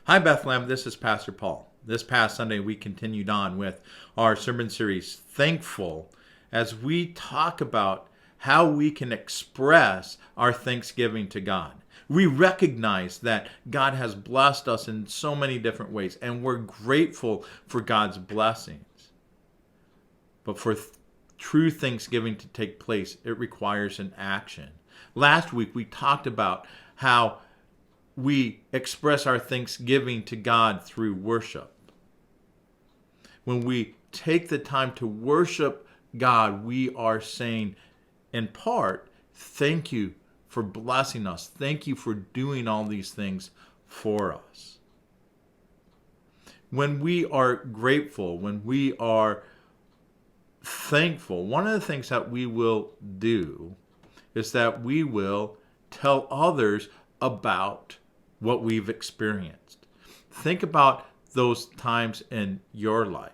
Hi, Bethlehem. This is Pastor Paul. This past Sunday, we continued on with our sermon series, Thankful, as we talk about how we can express our thanksgiving to God. We recognize that God has blessed us in so many different ways, and we're grateful for God's blessings. But for true thanksgiving to take place, it requires an action. Last week, we talked about how we express our thanksgiving to God through worship. When we take the time to worship God, we are saying, in part, thank you for blessing us. Thank you for doing all these things for us. When we are grateful, when we are thankful, one of the things that we will do is that we will tell others about what we've experienced. Think about those times in your life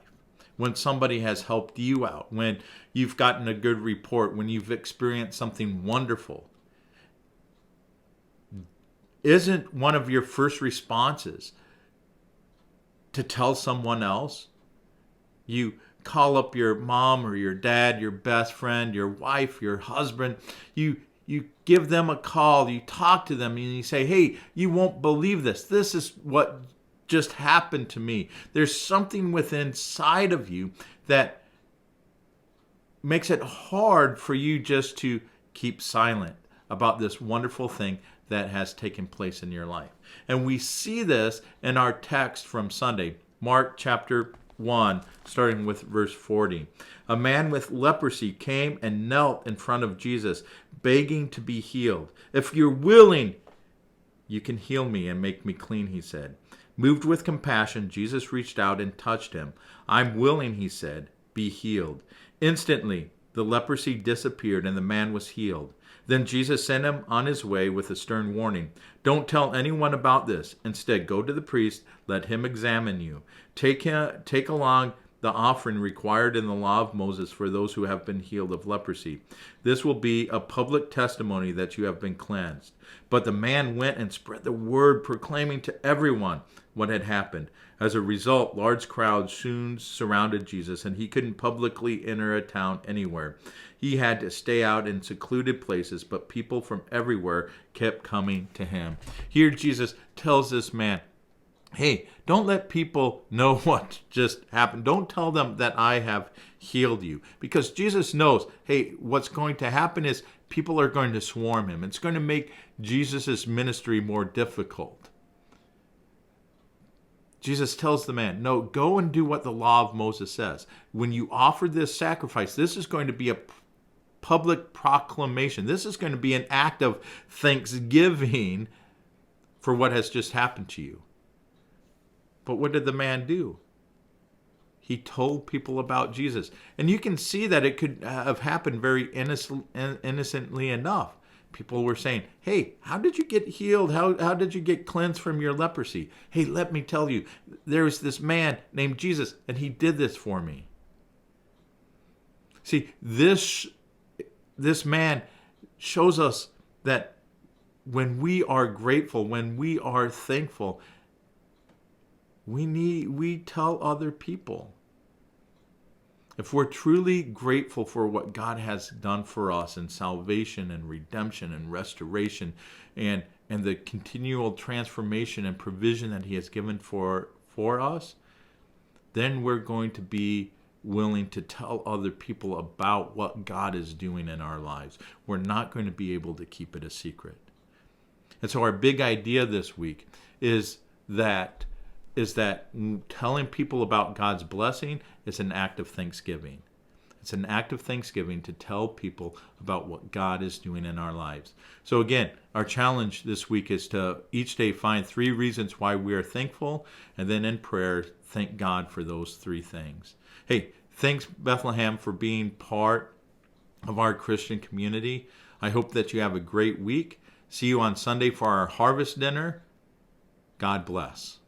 when somebody has helped you out, when you've gotten a good report, when you've experienced something wonderful. Isn't one of your first responses to tell someone else? You call up your mom or your dad, your best friend, your wife, your husband. You give them a call, you talk to them, and you say, hey, you won't believe this. This is what just happened to me. There's something within inside of you that makes it hard for you just to keep silent about this wonderful thing that has taken place in your life. And we see this in our text from Sunday, Mark chapter 1, starting with verse 40. A man with leprosy came and knelt in front of Jesus, begging to be healed. If you're willing, you can heal me and make me clean, he said. Moved with compassion, Jesus reached out and touched him. I'm willing, he said, be healed. Instantly, the leprosy disappeared and the man was healed. Then Jesus sent him on his way with a stern warning. Don't tell anyone about this. Instead, go to the priest, let him examine you. Take along the offering required in the law of Moses for those who have been healed of leprosy. This will be a public testimony that you have been cleansed. But the man went and spread the word, proclaiming to everyone what had happened. As a result, large crowds soon surrounded Jesus, and he couldn't publicly enter a town anywhere. He had to stay out in secluded places, but people from everywhere kept coming to him. Here Jesus tells this man, hey, don't let people know what just happened. Don't tell them that I have healed you. Because Jesus knows, hey, what's going to happen is people are going to swarm him. It's going to make Jesus' ministry more difficult. Jesus tells the man, no, go and do what the law of Moses says. When you offer this sacrifice, this is going to be a public proclamation. This is going to be an act of thanksgiving for what has just happened to you. But what did the man do? He told people about Jesus. And you can see that it could have happened very innocently enough. People were saying, hey, how did you get healed? How did you get cleansed from your leprosy? Hey, let me tell you, there's this man named Jesus, and he did this for me. See, this man shows us that when we are grateful, when we are thankful, we tell other people. If we're truly grateful for what God has done for us in salvation and redemption and restoration and the continual transformation and provision that he has given for us, then we're going to be willing to tell other people about what God is doing in our lives. We're not going to be able to keep it a secret. And so our big idea this week is that telling people about God's blessing is an act of thanksgiving. It's an act of thanksgiving to tell people about what God is doing in our lives. So again, our challenge this week is to each day find 3 reasons why we are thankful, and then in prayer, thank God for those 3 things. Hey, thanks Bethlehem for being part of our Christian community. I hope that you have a great week. See you on Sunday for our harvest dinner. God bless.